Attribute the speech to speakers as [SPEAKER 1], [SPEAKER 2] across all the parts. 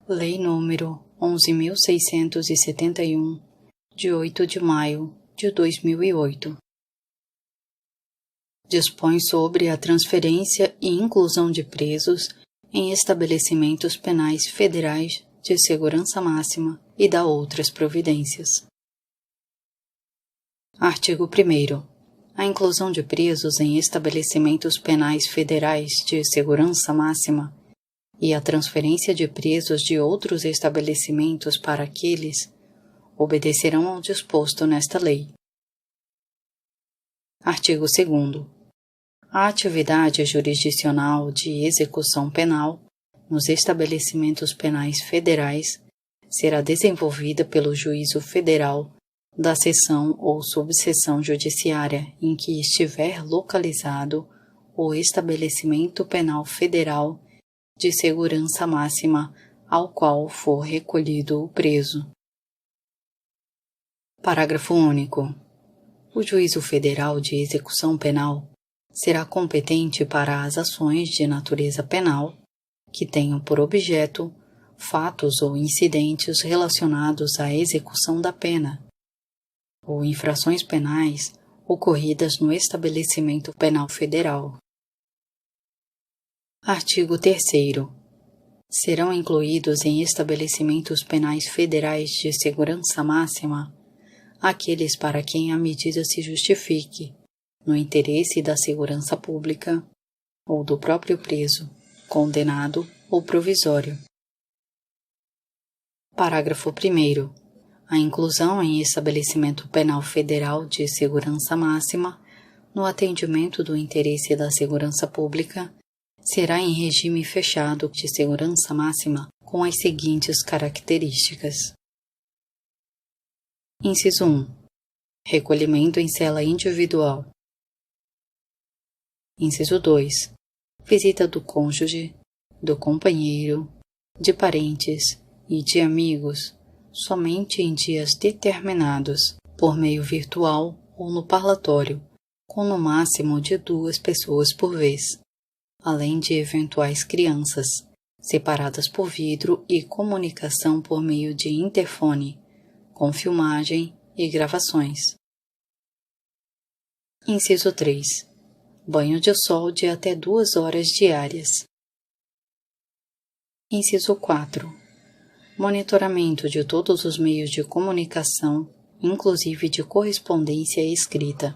[SPEAKER 1] Lei nº 11.671, de 8 de maio de 2008. Dispõe sobre a transferência e inclusão de presos em estabelecimentos penais federais de segurança máxima e dá outras providências. Artigo 1º. A inclusão de presos em estabelecimentos penais federais de segurança máxima e a transferência de presos de outros estabelecimentos para aqueles obedecerão ao disposto nesta lei. Artigo 2º. A atividade jurisdicional de execução penal nos estabelecimentos penais federais será desenvolvida pelo Juízo Federal da seção ou subseção judiciária em que estiver localizado o estabelecimento penal federal de segurança máxima ao qual for recolhido o preso. Parágrafo único. O Juízo Federal de Execução Penal será competente para as ações de natureza penal que tenham por objeto fatos ou incidentes relacionados à execução da pena ou infrações penais ocorridas no estabelecimento penal federal. Artigo 3º. Serão incluídos em estabelecimentos penais federais de segurança máxima aqueles para quem a medida se justifique, no interesse da segurança pública ou do próprio preso, condenado ou provisório. Parágrafo 1º. A inclusão em estabelecimento penal federal de segurança máxima, no atendimento do interesse da segurança pública, será em regime fechado de segurança máxima com as seguintes características. Inciso 1. Recolhimento em cela individual. Inciso 2. Visita do cônjuge, do companheiro, de parentes e de amigos, somente em dias determinados, por meio virtual ou no parlatório, com no máximo de 2 pessoas por vez, além de eventuais crianças, separadas por vidro e comunicação por meio de interfone, com filmagem e gravações. Inciso 3. Banho de sol de até 2 horas diárias. Inciso 4. Monitoramento de todos os meios de comunicação, inclusive de correspondência escrita.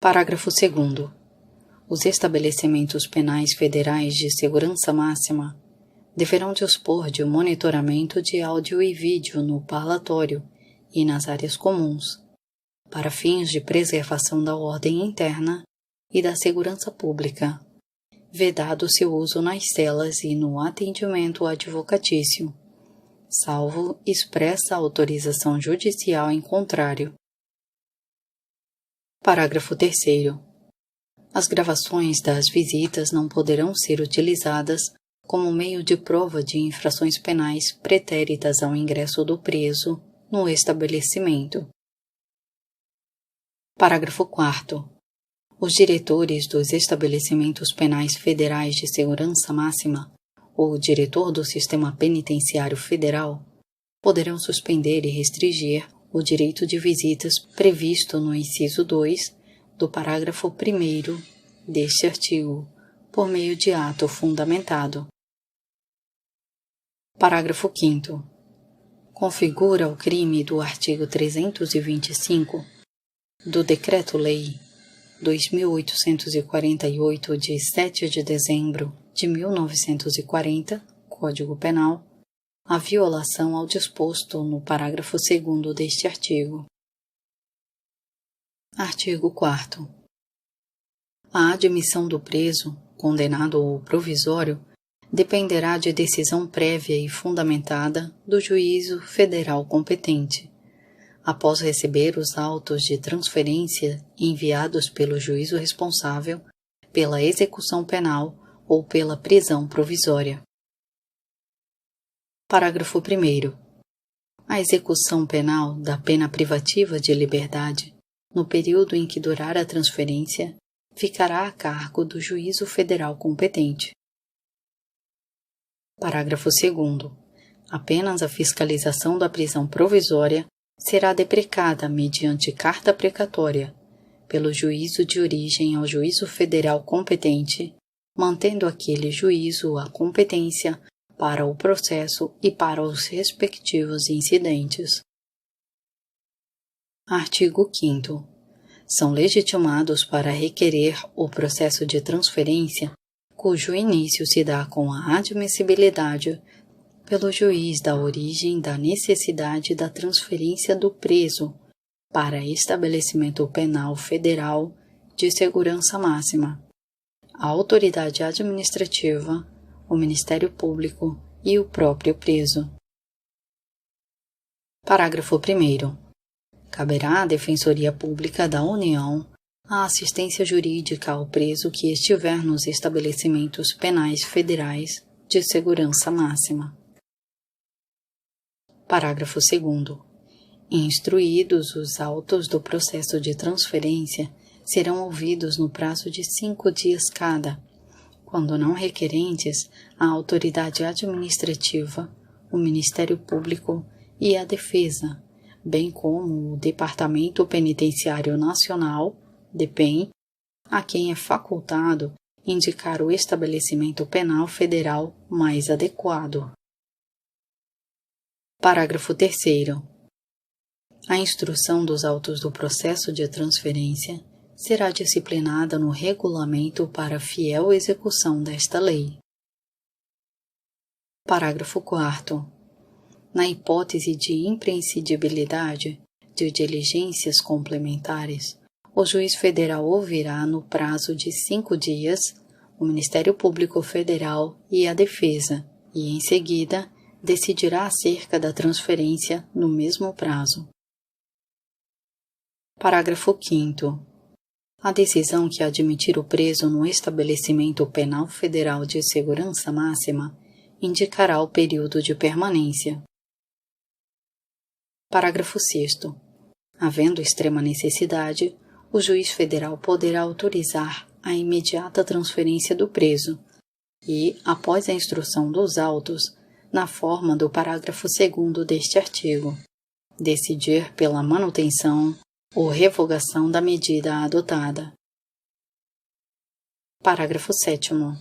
[SPEAKER 1] Parágrafo 2º. Os estabelecimentos penais federais de segurança máxima deverão dispor de monitoramento de áudio e vídeo no parlatório e nas áreas comuns, para fins de preservação da ordem interna e da segurança pública, vedado seu uso nas celas e no atendimento advocatício, salvo expressa autorização judicial em contrário. Parágrafo 3º. As gravações das visitas não poderão ser utilizadas como meio de prova de infrações penais pretéritas ao ingresso do preso no estabelecimento. Parágrafo 4º. Os diretores dos estabelecimentos penais federais de segurança máxima ou o diretor do Sistema Penitenciário Federal poderão suspender e restringir o direito de visitas previsto no inciso 2 do parágrafo 1º deste artigo, por meio de ato fundamentado. Parágrafo 5º. Configura o crime do artigo 325 do Decreto-Lei 2.848 de 7 de dezembro de 1940, Código Penal, a violação ao disposto no parágrafo 2º deste artigo. Artigo 4º. A admissão do preso, condenado ou provisório, dependerá de decisão prévia e fundamentada do juízo federal competente, após receber os autos de transferência enviados pelo juízo responsável pela execução penal ou pela prisão provisória. Parágrafo 1º. A execução penal da pena privativa de liberdade, no período em que durar a transferência, ficará a cargo do juízo federal competente. Parágrafo 2º. Apenas a fiscalização da prisão provisória será deprecada mediante carta precatória pelo juízo de origem ao juízo federal competente, mantendo aquele juízo a competência para o processo e para os respectivos incidentes. Artigo 5º. São legitimados para requerer o processo de transferência, cujo início se dá com a admissibilidade pelo juiz da origem da necessidade da transferência do preso para estabelecimento penal federal de segurança máxima, a autoridade administrativa, o Ministério Público e o próprio preso. Parágrafo 1º. Caberá à Defensoria Pública da União a assistência jurídica ao preso que estiver nos estabelecimentos penais federais de segurança máxima. Parágrafo 2º. Instruídos os autos do processo de transferência, serão ouvidos no prazo de 5 dias cada, quando não requerentes, a autoridade administrativa, o Ministério Público e a Defesa, bem como o Departamento Penitenciário Nacional, DEPEN, a quem é facultado indicar o estabelecimento penal federal mais adequado. Parágrafo 3º. A instrução dos autos do processo de transferência será disciplinada no regulamento para fiel execução desta lei. Parágrafo 4º. Na hipótese de imprescindibilidade de diligências complementares, o juiz federal ouvirá no prazo de 5 dias o Ministério Público Federal e a Defesa e, em seguida, decidirá acerca da transferência no mesmo prazo. Parágrafo 5º. A decisão que admitir o preso no estabelecimento penal federal de segurança máxima indicará o período de permanência. Parágrafo 6º. Havendo extrema necessidade, o juiz federal poderá autorizar a imediata transferência do preso e, após a instrução dos autos, na forma do parágrafo 2º deste artigo, decidir pela manutenção ou revogação da medida adotada. Parágrafo 7º.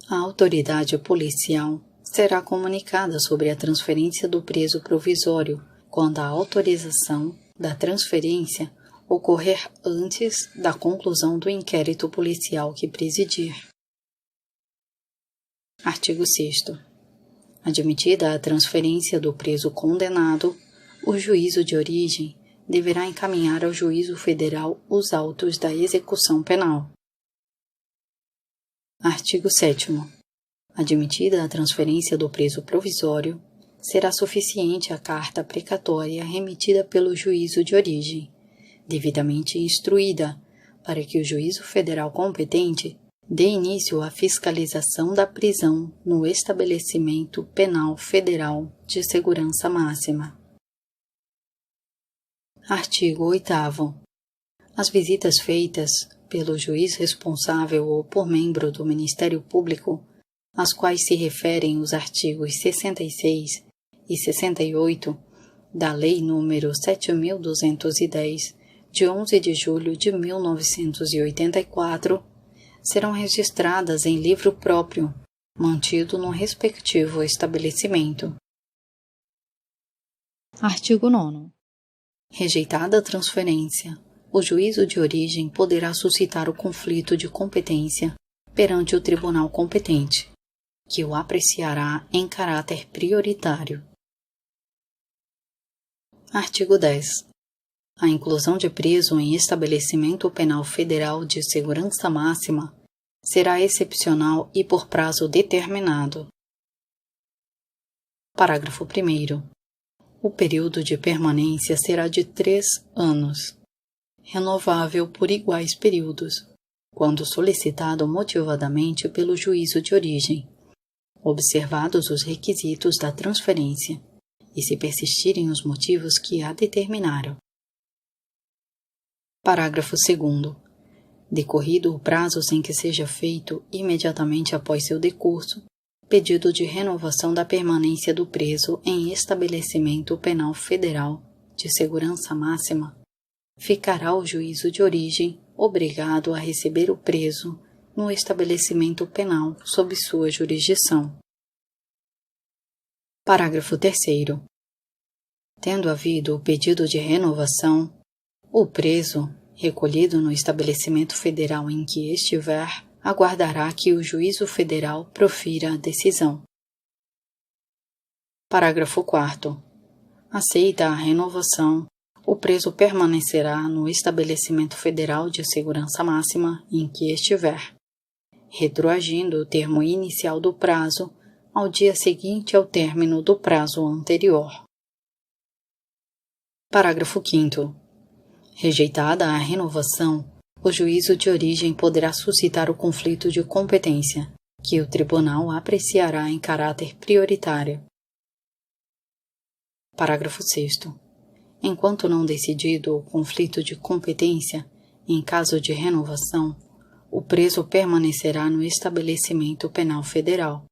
[SPEAKER 1] A autoridade policial será comunicada sobre a transferência do preso provisório quando a autorização da transferência ocorrer antes da conclusão do inquérito policial que presidir. Artigo 6º. Admitida a transferência do preso condenado, o juízo de origem deverá encaminhar ao juízo federal os autos da execução penal. Artigo 7º. Admitida a transferência do preso provisório, será suficiente a carta precatória remetida pelo juízo de origem, devidamente instruída, para que o juízo federal competente dê início à fiscalização da prisão no estabelecimento penal federal de segurança máxima. Artigo 8º. As visitas feitas pelo juiz responsável ou por membro do Ministério Público, às quais se referem os artigos 66 e 68 da Lei nº 7.210, de 11 de julho de 1984, serão registradas em livro próprio, mantido no respectivo estabelecimento. Artigo 9º. Rejeitada a transferência, o juízo de origem poderá suscitar o conflito de competência perante o tribunal competente, que o apreciará em caráter prioritário. Artigo 10. A inclusão de preso em estabelecimento penal federal de segurança máxima será excepcional e por prazo determinado. Parágrafo 1º. O período de permanência será de 3 anos, renovável por iguais períodos, quando solicitado motivadamente pelo juízo de origem, observados os requisitos da transferência e se persistirem os motivos que a determinaram. Parágrafo 2º. Decorrido o prazo sem que seja feito imediatamente após seu decurso, pedido de renovação da permanência do preso em estabelecimento penal federal de segurança máxima, ficará o juízo de origem obrigado a receber o preso no estabelecimento penal sob sua jurisdição. Parágrafo 3º. Tendo havido o pedido de renovação, o preso, recolhido no estabelecimento federal em que estiver, aguardará que o juízo federal profira a decisão. Parágrafo 4º. Aceita a renovação, o preso permanecerá no estabelecimento federal de segurança máxima em que estiver, retroagindo o termo inicial do prazo ao dia seguinte ao término do prazo anterior. Parágrafo 5º. Rejeitada a renovação, o juízo de origem poderá suscitar o conflito de competência, que o tribunal apreciará em caráter prioritário. Parágrafo 6º. Enquanto não decidido o conflito de competência, em caso de renovação, o preso permanecerá no estabelecimento penal federal.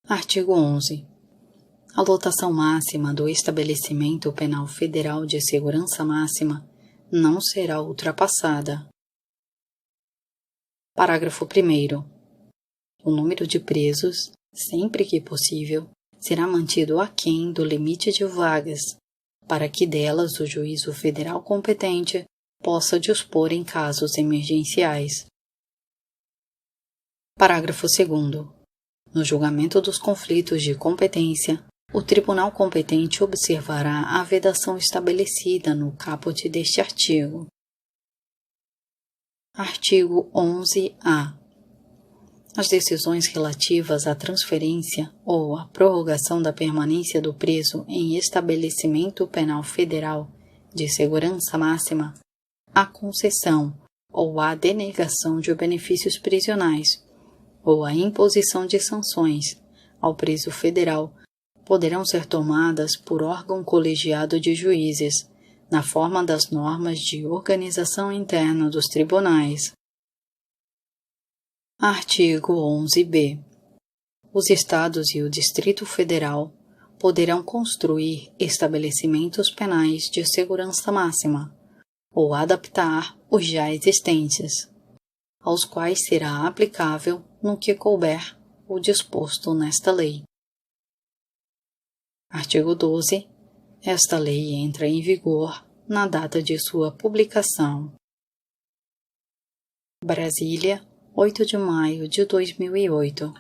[SPEAKER 1] Artigo 11. A lotação máxima do estabelecimento penal federal de segurança máxima não será ultrapassada. Parágrafo 1º. O número de presos, sempre que possível, será mantido aquém do limite de vagas, para que delas o juízo federal competente possa dispor em casos emergenciais. Parágrafo 2º. No julgamento dos conflitos de competência, o tribunal competente observará a vedação estabelecida no caput deste artigo. Artigo 11-A. As decisões relativas à transferência ou à prorrogação da permanência do preso em estabelecimento penal federal de segurança máxima, à concessão ou à denegação de benefícios prisionais ou à imposição de sanções ao preso federal poderão ser tomadas por órgão colegiado de juízes, na forma das normas de organização interna dos tribunais. Artigo 11-B. Os Estados e o Distrito Federal poderão construir estabelecimentos penais de segurança máxima ou adaptar os já existentes, aos quais será aplicável, no que couber, o disposto nesta lei. Artigo 12. Esta lei entra em vigor na data de sua publicação. Brasília, 8 de maio de 2008.